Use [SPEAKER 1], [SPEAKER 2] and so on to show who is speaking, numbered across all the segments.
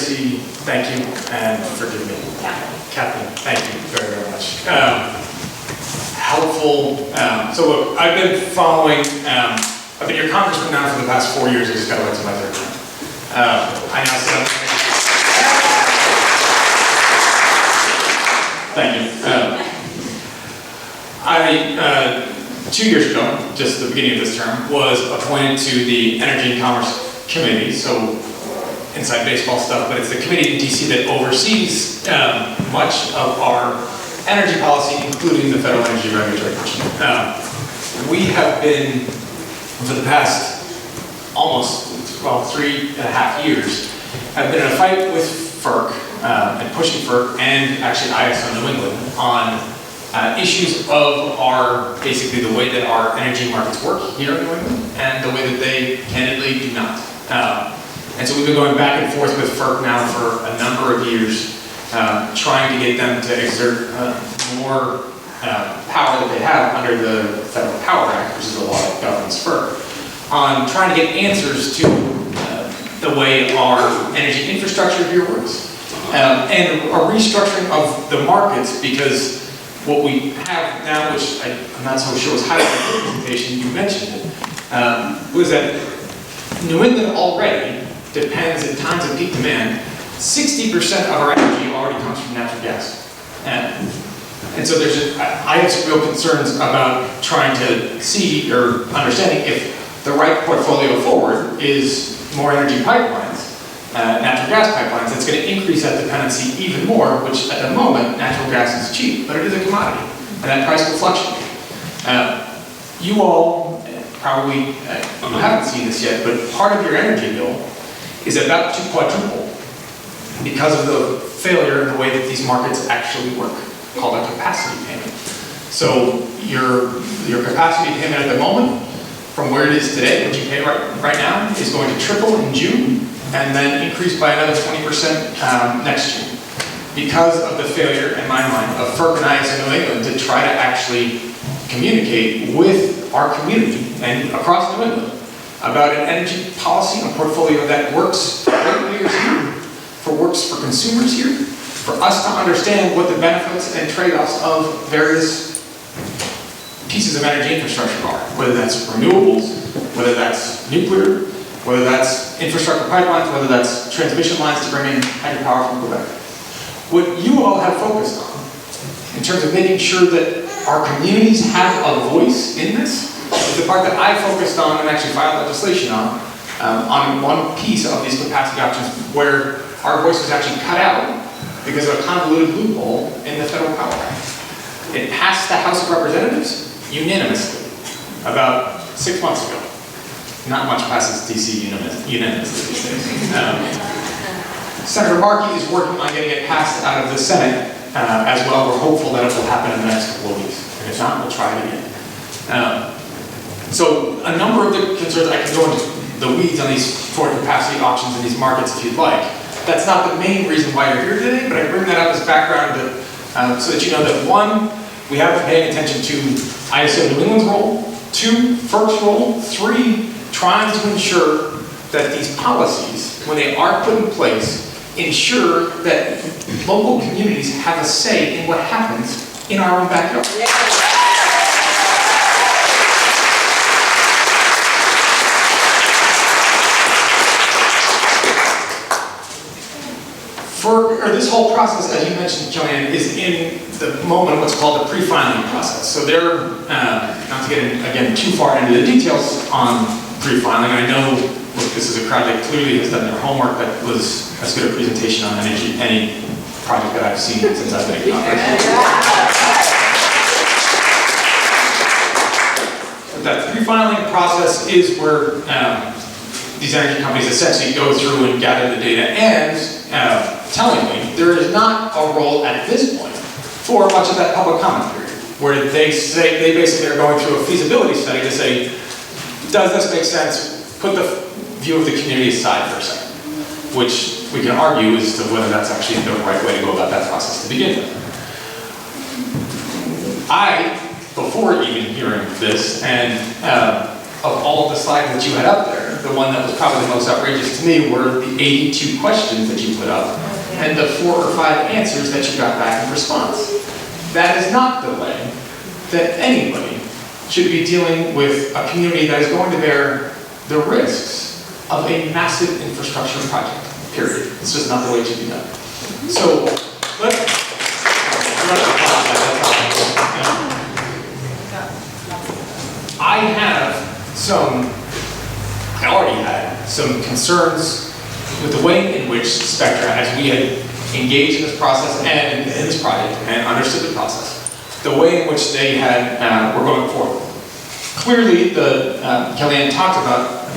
[SPEAKER 1] Tracy, thank you, and forgive me. Captain, thank you very, very much. Helpful. So look, I've been following, I've been your congressman now for the past 4 years. I just got elected my third term. I now sit up. Thank you. 2 years ago, just the beginning of this term, was appointed to the Energy and Commerce Committee. So inside baseball stuff, but it's the committee in DC that oversees much of our energy policy, including the Federal Energy Regulatory Commission. We have been, for the past almost, well, 3.5 years, have been in a fight with FERC and pushing FERC and actually ISO New England on issues of basically the way that our energy markets work here in New England and the way that they candidly do not. And so we've been going back and forth with FERC now for a number of years, trying to get them to exert more power that they have under the Federal Power Act, which is the law that governs FERC, on trying to get answers to the way our energy infrastructure here works, and a restructuring of the markets, because what we have now, which I'm not so sure was highlighted in the presentation, you mentioned it, was that New England already depends in times of peak demand. 60% of our energy already comes from natural gas. And so I have some real concerns about trying to see or understanding if the right portfolio forward is more energy pipelines, natural gas pipelines, that's going to increase that dependency even more, which at the moment, natural gas is cheap, but it is a commodity, and that price will fluctuate. You all probably haven't seen this yet, but part of your energy bill is about to quadruple because of the failure in the way that these markets actually work, called a capacity payment. So your capacity payment at the moment, from where it is today, what you pay right now, is going to triple in June, and then increase by another 20% next year, because of the failure, in my mind, of FERC and ISO New England to try to actually communicate with our community and across New England about an energy policy and portfolio that works for regulators here, works for consumers here, for us to understand what the benefits and trade-offs of various pieces of energy infrastructure are, whether that's renewables, whether that's nuclear, whether that's infrastructure pipelines, whether that's transmission lines to bring in hydropower from Quebec. What you all have focused on, in terms of making sure that our communities have a voice in this, is the part that I focused on and actually filed legislation on one piece of these capacity options where our voice was actually cut out because of a convoluted loophole in the Federal Power Act. It passed the House of Representatives unanimously about 6 months ago. Not much passes DC unanimously these days. Senator Markey is working on getting it passed out of the Senate as well. We're hopeful that it will happen in the next couple of weeks. And if not, we'll try it again. So a number of the concerns, I can go into the weeds on these foreign capacity auctions in these markets if you'd like. That's not the main reason why you're here today, but I bring that up as background so that you know that 1, we have to pay attention to ISO New England's role, 2, FERC's role, 3, trying to ensure that these policies, when they are put in place, ensure that local communities have a say in what happens in our own backyard. This whole process, as you mentioned, Joanne, is in the moment of what's called the pre-filing process. So they're, not to get again too far into the details on pre-filing, I know look, this is a crowd that clearly has done their homework. That was as good a presentation on any project that I've seen since I've been at Congress. That pre-filing process is where these energy companies essentially go through and gather the data, and tellingly, there is not a role at this point for much of that public comment period, where they basically are going through a feasibility study to say, does this make sense? Put the view of the community aside for a second, which we can argue as to whether that's actually the right way to go about that process to begin with. Before even hearing this, and of all of the slides that you had up there, the one that was probably the most outrageous to me were the 82 questions that you put up and the 4 or 5 answers that you got back in response. That is not the way that anybody should be dealing with a community that is going to bear the risks of a massive infrastructure project, period. It's just not the way it should be done. So, I already had some concerns with the way in which Spectra, as we had engaged in this process and in this project and understood the process, the way in which they were going forward. Clearly, Kellyanne talked about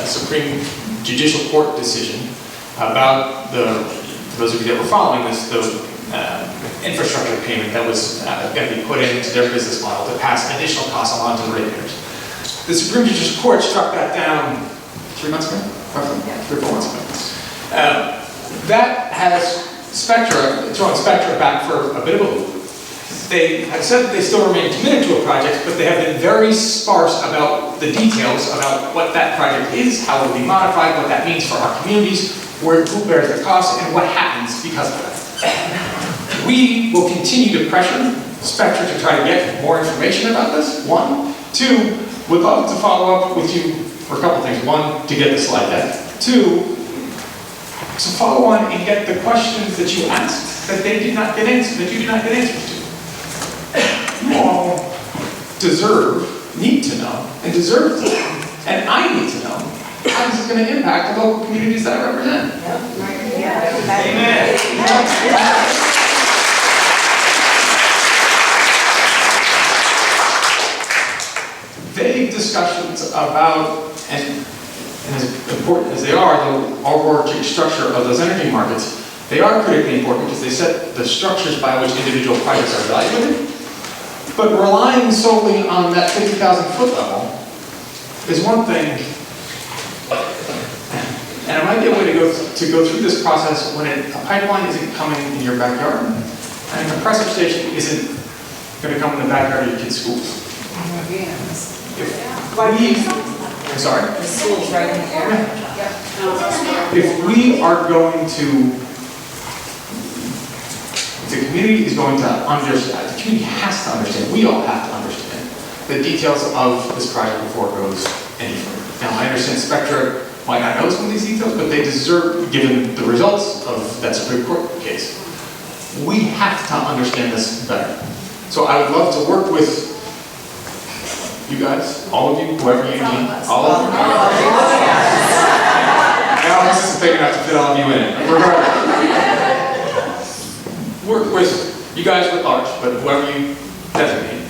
[SPEAKER 1] Supreme Judicial Court decision about for those of you that were following this, the infrastructure payment that was going to be put into their business model to pass additional costs along to the ratepayers. The Supreme Judicial Court struck that down 3 months ago, roughly? Yeah. 3 or 4 months ago. That has thrown Spectra back for a bit of a loop. They have said that they still remain committed to a project, but they have been very sparse about the details about what that project is, how it will be modified, what that means for our communities, who bears the cost, and what happens because of that. We will continue to pressure Spectra to try to get more information about this, 1. 2, would love to follow up with you for a couple things. 1, to get the slide deck. 2, to follow on and get the questions that you asked that they did not get answers, that you did not get answers to. You all need to know, and deserve to know, and I need to know how this is going to impact the local communities that I represent. Amen. Vague discussions about, and as important as they are, the overarching structure of those energy markets, they are critically important because they set the structures by which individual projects are evaluated. But relying solely on that 50,000 foot level is one thing, and it might be a way to go through this process when a pipeline isn't coming in your backyard, and a compressor station isn't going to come in the backyard of your kids' schools. I'm sorry?
[SPEAKER 2] The school's right in the area.
[SPEAKER 1] If we are going to, the community is going to understand, the community has to understand, we all have to understand the details of this project before it goes any further. Now, I understand Spectra might not know some of these details, but they deserve, given the results of that Supreme Court case, we have to understand this better. So I would love to work with you guys, all of you, whoever you need, all of you. Now this is big enough to fit all of you in. Work with you guys at large, but whoever you designate,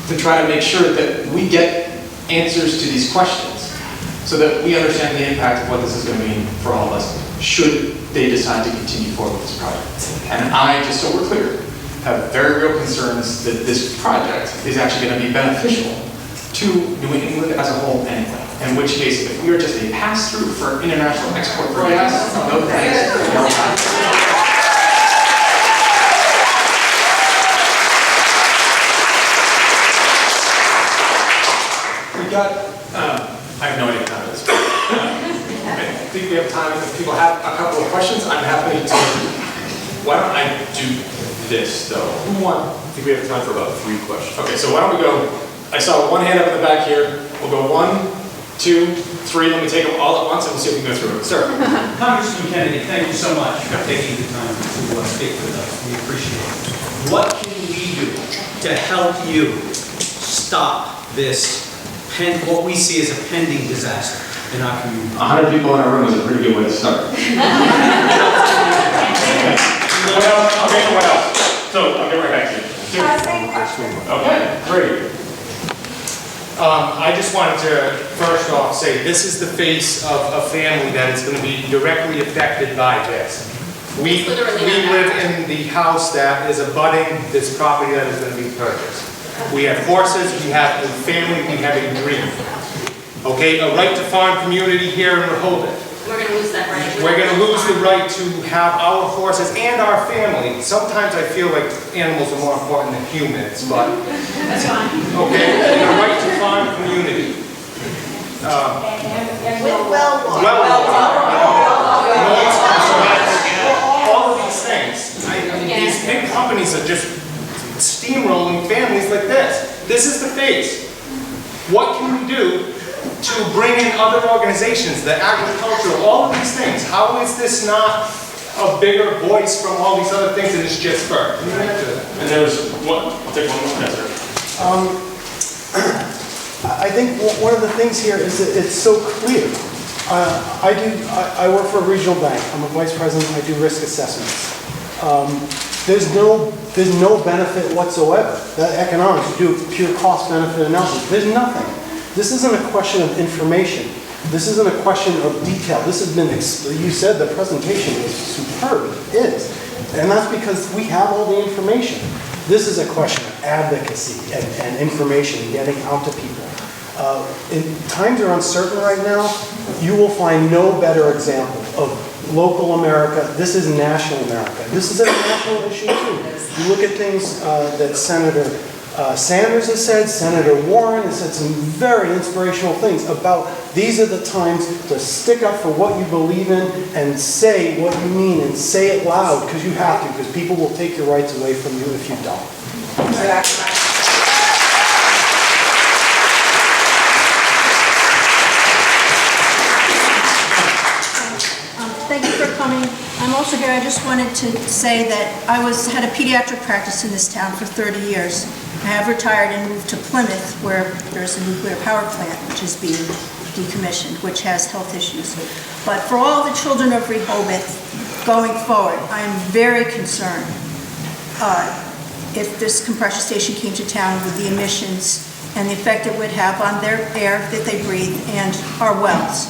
[SPEAKER 1] to try to make sure that we get answers to these questions so that we understand the impact of what this is going to mean for all of us should they decide to continue forward with this project. And I, just so we're clear, have very real concerns that this project is actually going to be beneficial to New England as a whole anyway. In which case, if we are just a pass-through for international export for gas, no thanks, no thanks. We got, I have no idea how this is. I think we have time. If people have a couple of questions, I'm happy to. Why don't I do this though? Who won?
[SPEAKER 3] I think we have time for about 3 questions.
[SPEAKER 1] Okay, so why don't we go, I saw one hand up in the back here. We'll go 1, 2, 3. Let me take them all at once and we'll see if we can go through it. Sir.
[SPEAKER 4] Congressman Kennedy, thank you so much for taking the time to speak with us. We appreciate it. What can we do to help you stop this, what we see as a pending disaster in our community?
[SPEAKER 1] 100 people in our room is a pretty good way to start. What else? So, I'll get right back to you. Okay, great.
[SPEAKER 3] I just wanted to first off say this is the face of a family that is going to be directly affected by this. We live in the house that is abutting this property that is going to be purchased. We have horses, we have a family, we have a dream. Okay, a right to farm community here in Rehoboth.
[SPEAKER 2] We're going to lose that right.
[SPEAKER 3] We're going to lose the right to have our horses and our family. Sometimes I feel like animals are more important than humans, but
[SPEAKER 2] That's fine.
[SPEAKER 3] okay, a right to farm community.
[SPEAKER 2] And
[SPEAKER 3] like this. This is the face. What can we do to bring in other organizations, the agricultural, all of these things? How is this not a bigger voice from all these other things that is just FERC?
[SPEAKER 1] And there's one, I'll take one more answer.
[SPEAKER 5] I think one of the things here is that it's so clear. I work for a regional bank. I'm a vice president. I do risk assessments. There's no benefit whatsoever. That economics, you do pure cost benefit analysis. There's nothing. This isn't a question of information. This isn't a question of detail. This has been, you said the presentation was superb. It is. And that's because we have all the information. This is a question of advocacy and information and getting out to people. Times are uncertain right now. You will find no better example of local America. This is national America. This is a national issue too. You look at things that Senator Sanders has said, Senator Warren has said some very inspirational things about these are the times to stick up for what you believe in and say what you mean and say it loud because you have to, because people will take your rights away from you if you don't.
[SPEAKER 6] Thank you for coming. I'm also here, I just wanted to say that I had a pediatric practice in this town for 30 years. I have retired and moved to Plymouth where there's a nuclear power plant which is being decommissioned, which has health issues. But for all the children of Rehoboth going forward, I'm very concerned if this compressor station came to town with the emissions and the effect it would have on their air that they breathe and our wells.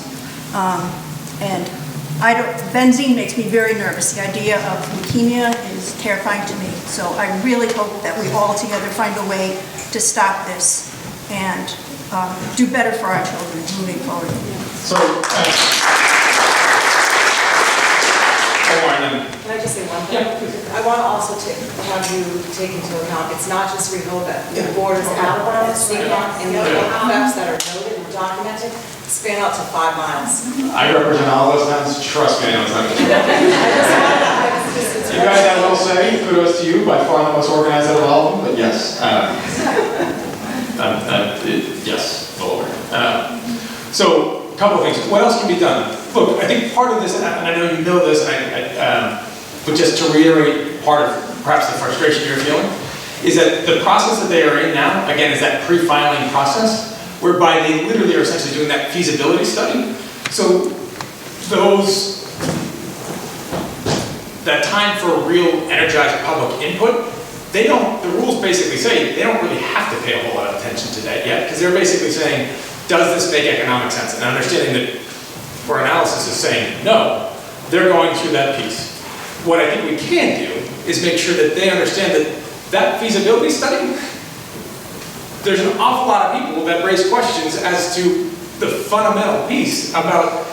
[SPEAKER 6] Benzene makes me very nervous. The idea of leukemia is terrifying to me. So I really hope that we all together find a way to stop this and do better for our children moving forward.
[SPEAKER 1] So,
[SPEAKER 2] Can I just say one thing? Yeah. I want to also have you take into account, it's not just Rehoboth. The borders Alabama, Seacock, and the effects that are noted and documented span out to 5 miles.
[SPEAKER 1] I represent all those towns, trust me, I know it's not gonna You guys have a little say, kudos to you, by far the most organized out of all of them, but yes. Yes, well aware. So, a couple of things. What else can be done? Look, I think part of this, and I know you know this, but just to reiterate part of perhaps the frustration you're feeling, is that the process that they are in now, again, is that pre-filing process, whereby they literally are essentially doing that feasibility study. So that time for real energized public input, the rules basically say they don't really have to pay a whole lot of attention to that yet, because they're basically saying, does this make economic sense? And understanding that for analysis is saying no, they're going through that piece. What I think we can do is make sure that they understand that feasibility study, there's an awful lot of people that raise questions as to the fundamental piece about,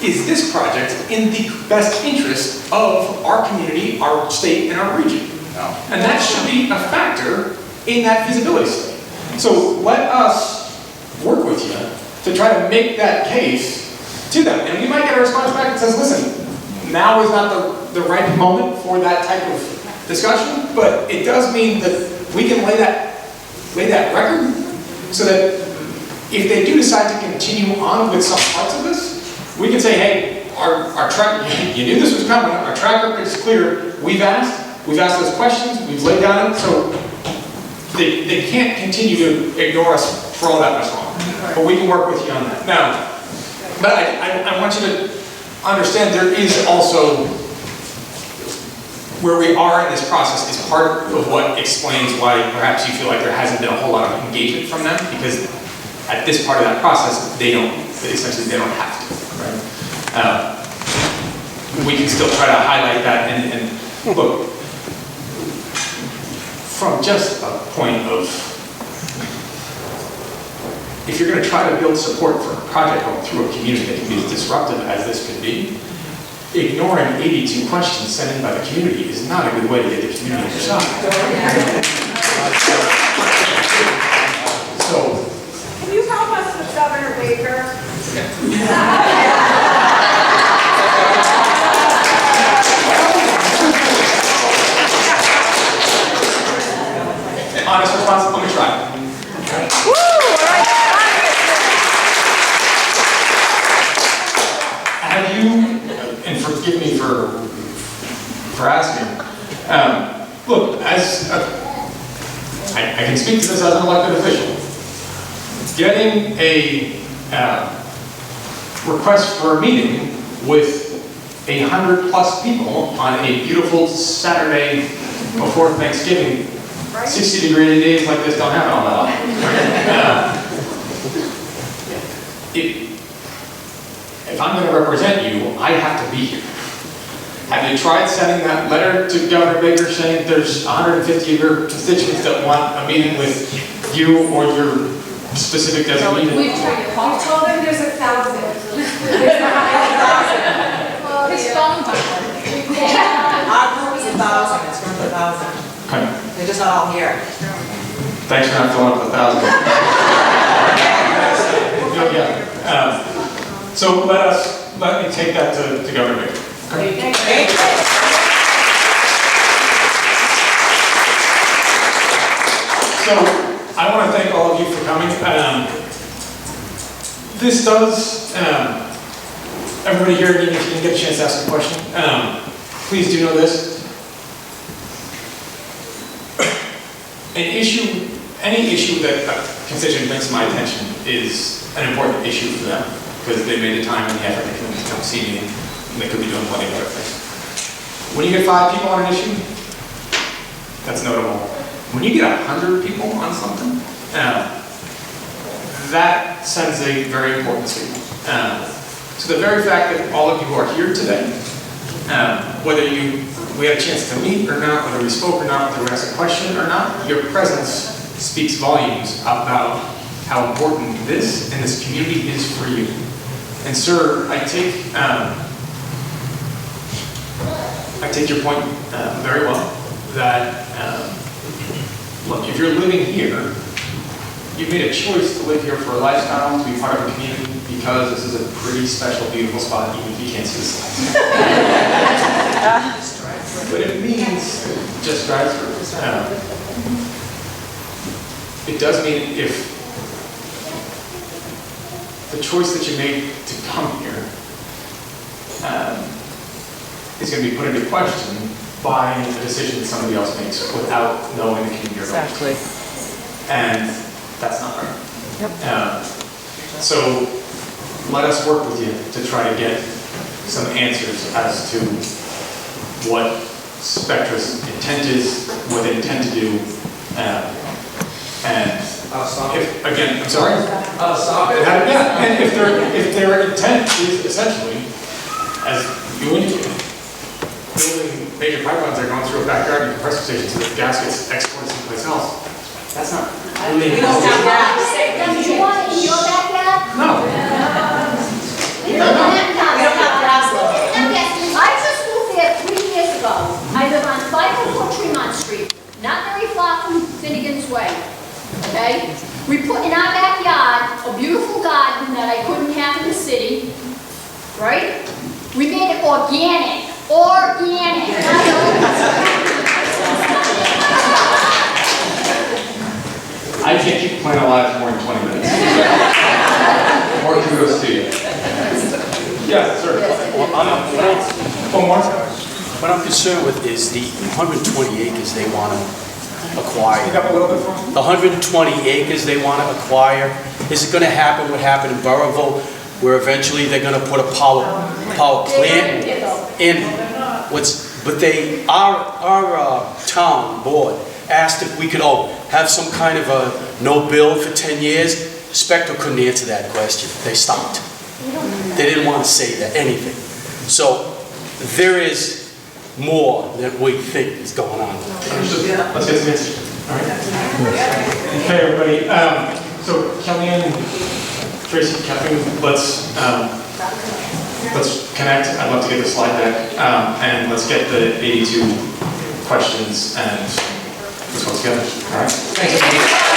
[SPEAKER 1] is this project in the best interest of our community, our state, and our region? No. And that should be a factor in that feasibility study. So let us work with you to try to make that case to them. And we might get a response back that says, listen, now is not the right moment for that type of discussion, but it does mean that we can lay that record so that if they do decide to continue on with some parts of this, we can say, hey, our track, you knew this was coming, our track record is clear, we've asked those questions, we've laid down it, so they can't continue to ignore us for all that much longer. But we can work with you on that. Now, but I want you to understand there is also, where we are in this process is part of what explains why perhaps you feel like there hasn't been a whole lot of engagement from them, because at this part of that process, essentially they don't have to, right? We can still try to highlight that and look, from just a point of, if you're going to try to build support for a project going through a community that can be as disruptive as this could be, ignoring 82 questions sent in by the community is not a good way to get the community on your side. So,
[SPEAKER 7] can you help us with Governor Baker?
[SPEAKER 1] honest response, let me try. and forgive me for asking, look, I can speak to this as an elected official. Getting a request for a meeting with 100+ people on a beautiful Saturday before Thanksgiving, 60-degree days like this don't happen all that often. If I'm going to represent you, I have to be here. Have you tried sending that letter to Governor Baker saying there's 150 of your constituents that want a meeting with you or your specific designee?
[SPEAKER 7] We've told them there's 1,000. His phone number.
[SPEAKER 2] Our group is 1,000, it's from 1,000.
[SPEAKER 1] Okay.
[SPEAKER 2] They're just not all here.
[SPEAKER 1] Thanks for not filling up 1,000. So let me take that to Governor Baker. Okay. So I want to thank all of you for coming. This does, everybody here, even if you didn't get a chance to ask a question, please do know this. Any issue that a constituent brings to my attention is an important issue for them because they made the time and the effort to come see me and they could be doing plenty of other things. When you get 5 people on an issue, that's notable. When you get 100 people on something, that sends a very important signal. So the very fact that all of you are here today, whether we had a chance to meet or not, whether we spoke or not, whether we asked a question or not, your presence speaks volumes about how important this and this community is for you. And sir, I take your point very well, that look, if you're living here, you've made a choice to live here for a lifestyle, to be part of a community, because this is a pretty special, beautiful spot, even if you can't see the slides. But it means, just drive through. It does mean if the choice that you made to come here is going to be put into question by a decision that somebody else makes without knowing the community. Exactly. And that's not right. Yep. So let us work with you to try to get some answers as to what Spectra's intent is, what they intend to do, and if, again, I'm sorry? Yeah, and if their intent is essentially, as you indicated, building major pipelines that are going through a backyard and compressor station so that gas gets exported someplace else, that's not really...
[SPEAKER 2] We don't have gas.
[SPEAKER 8] Do you want it in your backyard?
[SPEAKER 1] No.
[SPEAKER 8] We don't have gas. I just moved there 3 years ago. I live on 504 Tremont Street, not very far from Finnegan's Way. Okay? We put in our backyard a beautiful garden that I couldn't have in the city, right? We made it organic. Organic.
[SPEAKER 1] I can't keep a plant alive for more than 20 minutes. More kudos to you. Yeah, sir. One more.
[SPEAKER 9] What I'm concerned with is the 120 acres they want to acquire.
[SPEAKER 1] Speak up a little bit for me.
[SPEAKER 9] The 120 acres they want to acquire, is it going to happen what happened in Burrillville, where eventually they're going to put a power plant in? But our town board asked if we could have some kind of a no build for 10 years. Spectra couldn't answer that question. They stopped. They didn't want to say that, anything. So there is more than we think is going on.
[SPEAKER 1] Let's get some answers. All right. Okay, everybody. So Kellyanne, Tracy, Kathleen, let's connect. I'd love to get the slide deck, and let's get the 82 questions and let's go together. All right. Thanks, everybody.